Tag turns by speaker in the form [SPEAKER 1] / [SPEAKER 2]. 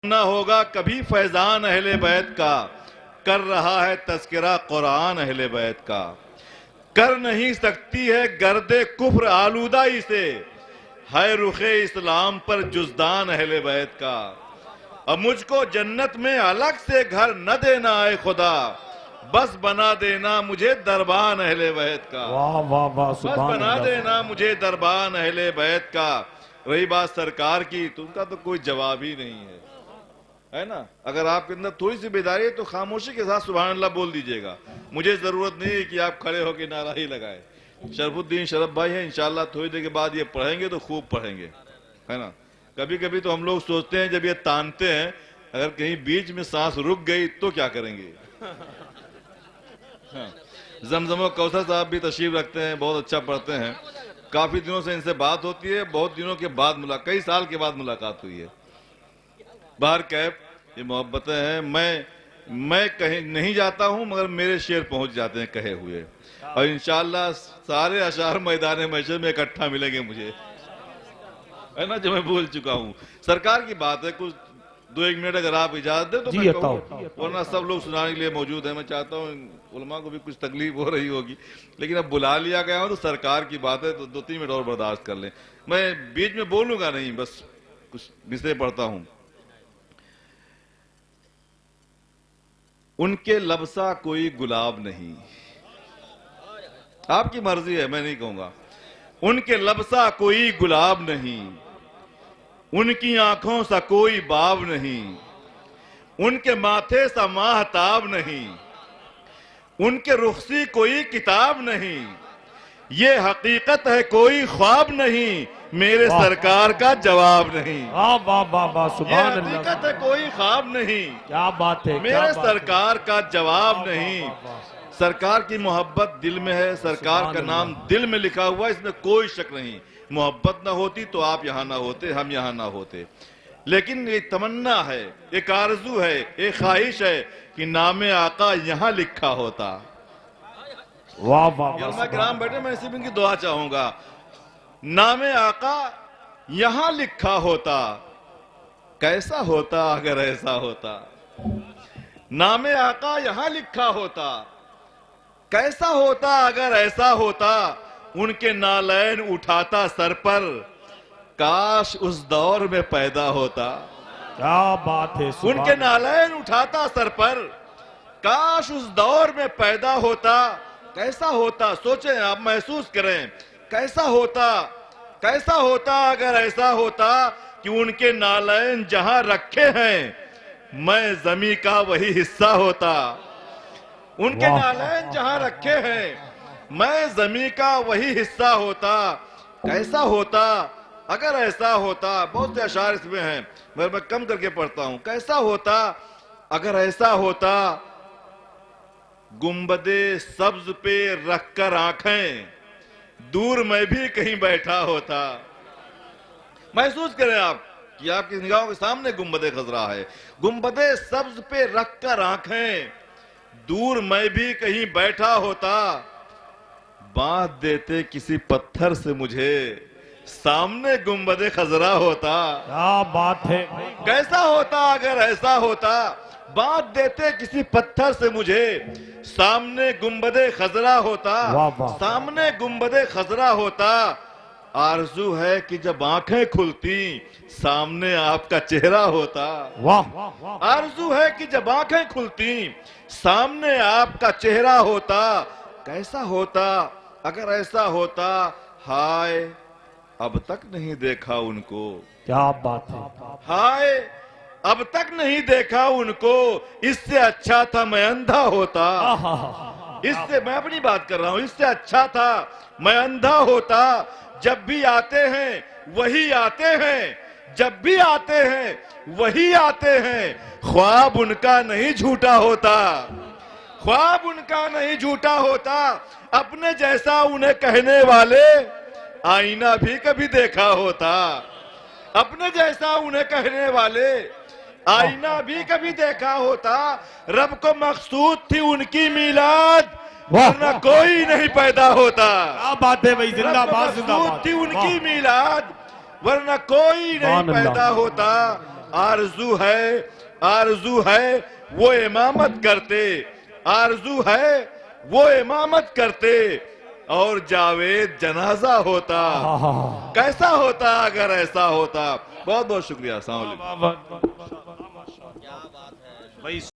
[SPEAKER 1] न होगा कभी फैजान अहले बैत का, कर रहा है तस्करा कुरान अहले बैत का। कर नहीं सकती है गर्दे कुफ्र आलूदाई से, है रुखे इस्लाम पर जुज़दान अहले बैत का। अब मुझको जन्नत में अलग से घर न देना है खुदा, बस बना देना मुझे दरबान अहले बैत का।
[SPEAKER 2] वाह वाह वाह,
[SPEAKER 1] बस बना देना मुझे दरबान अहले बैत का। रही बात सरकार की, तो उनका तो कोई जवाब ही नहीं है ना। अगर आपके अंदर थोड़ी सी बेदारी है तो खामोशी के साथ सुभान अल्लाह बोल दीजिएगा। मुझे जरूरत नहीं है कि आप खड़े होकर नारा ही लगाए। शरफुद्दीन शरफ भाई है, इंशाल्लाह थोड़ी देर के बाद ये पढ़ेंगे तो खूब पढ़ेंगे, है ना। कभी कभी तो हम लोग सोचते हैं जब ये तानते हैं, अगर कहीं बीच में सांस रुक गई तो क्या करेंगे। हाँ। जमजमो कौसर साहब भी तशरीफ रखते हैं, बहुत अच्छा पढ़ते हैं। काफी दिनों से इनसे बात होती है, बहुत दिनों के बाद कई साल के बाद मुलाकात हुई है। बाहर कैब ये मोहब्बतें हैं। मैं कहीं नहीं जाता हूं मगर मेरे शेर पहुंच जाते हैं कहे हुए, और इंशाल्लाह सारे अशार मैदान महशर में इकट्ठा मिलेंगे मुझे, है ना, जो मैं बोल चुका हूं। सरकार की बात है, कुछ 2-1 मिनट अगर आप इजाजत दे तो मैं कहूं, वरना सब लोग सुनाने के लिए मौजूद है। मैं चाहता हूं उलमा को भी कुछ तकलीफ हो रही होगी, लेकिन अब बुला लिया गया हो तो सरकार की बात है, तो 2-3 मिनट और बर्दाश्त कर लें। मैं बीच में बोलूंगा नहीं, बस कुछ मिसरे पढ़ता हूं। उनके लबसा कोई गुलाब नहीं, आपकी मर्जी है, मैं नहीं कहूंगा। उनके लबसा कोई गुलाब नहीं, उनकी आंखों सा कोई बाब नहीं, उनके माथे सा माहताब नहीं, उनके रुखसी कोई किताब नहीं, ये हकीकत है कोई ख्वाब नहीं, मेरे सरकार का जवाब नहीं।
[SPEAKER 2] वाह वाह वाह वाह, सुभान अल्लाह।
[SPEAKER 1] हकीकत है कोई ख्वाब नहीं,
[SPEAKER 2] क्या बात है,
[SPEAKER 1] मेरे सरकार का जवाब नहीं। सरकार की मोहब्बत दिल में है, सरकार का नाम दिल में लिखा हुआ है, इसमें कोई शक नहीं। मोहब्बत ना होती तो आप यहां ना होते, हम यहां ना होते। लेकिन एक तमन्ना है, एक आरजू है, एक ख्वाहिश है कि नामे आका यहां लिखा होता।
[SPEAKER 2] वाह वाह,
[SPEAKER 1] ग्राम बैठे, मैं सिर्फ इनकी दुआ चाहूंगा, नामे आका यहां लिखा होता, कैसा होता अगर ऐसा होता। नामे आका यहां लिखा होता, कैसा होता अगर ऐसा होता। उनके नालैन उठाता सर पर, काश उस दौर में पैदा होता।
[SPEAKER 2] क्या बात है।
[SPEAKER 1] उनके नालैन उठाता सर पर, काश उस दौर में पैदा होता। कैसा होता, सोचें आप, महसूस करें, कैसा होता, कैसा होता अगर ऐसा होता कि उनके नालैन जहां रखे हैं, मैं जमी का वही हिस्सा होता। उनके नालैन जहां रखे हैं, मैं जमी का वही हिस्सा होता। कैसा होता अगर ऐसा होता। बहुत से अशार इसमें हैं, मैं कम करके पढ़ता हूं। कैसा होता अगर ऐसा होता, गुंबदे सब्ज पे रखकर आंखें, दूर मैं भी कहीं बैठा होता। महसूस करें आप कि आपकी निगाहों के सामने गुंबदे खजरा है। गुंबदे सब्ज पे रखकर आंखें, दूर मैं भी कहीं बैठा होता। बांध देते किसी पत्थर से मुझे, सामने गुंबदे खजरा होता।
[SPEAKER 2] क्या बात है।
[SPEAKER 1] कैसा होता अगर ऐसा होता, बांध देते किसी पत्थर से मुझे, सामने गुंबदे खजरा होता। सामने गुंबदे खजरा होता। आरजू है कि जब आंखें खुलती, सामने आपका चेहरा होता।
[SPEAKER 2] वाह।
[SPEAKER 1] आरजू है कि जब आंखें खुलती, सामने आपका चेहरा होता। कैसा होता अगर ऐसा होता, हाय अब तक नहीं देखा उनको।
[SPEAKER 2] क्या बात है।
[SPEAKER 1] हाय अब तक नहीं देखा उनको, इससे अच्छा था मैं अंधा होता। इससे, मैं अपनी बात कर रहा हूं, इससे अच्छा था मैं अंधा होता। जब भी आते हैं वही आते हैं, जब भी आते हैं वही आते हैं। ख्वाब उनका नहीं झूठा होता, ख्वाब उनका नहीं झूठा होता। अपने जैसा उन्हें कहने वाले आईना भी कभी देखा होता। अपने जैसा उन्हें कहने वाले आईना भी कभी देखा होता। रब को मकसूद थी उनकी मीलाद, वरना कोई नहीं पैदा होता।
[SPEAKER 2] क्या बात है भाई, जिंदाबाद जिंदाबाद।
[SPEAKER 1] थी उनकी मीलाद, वरना कोई नहीं पैदा होता। आरजू है वो इमामत करते, आरजू है वो इमामत करते, और जावेद जनाजा होता। कैसा होता अगर ऐसा होता। बहुत बहुत शुक्रिया। अस्सलाम वालेकुम।
[SPEAKER 2] भाई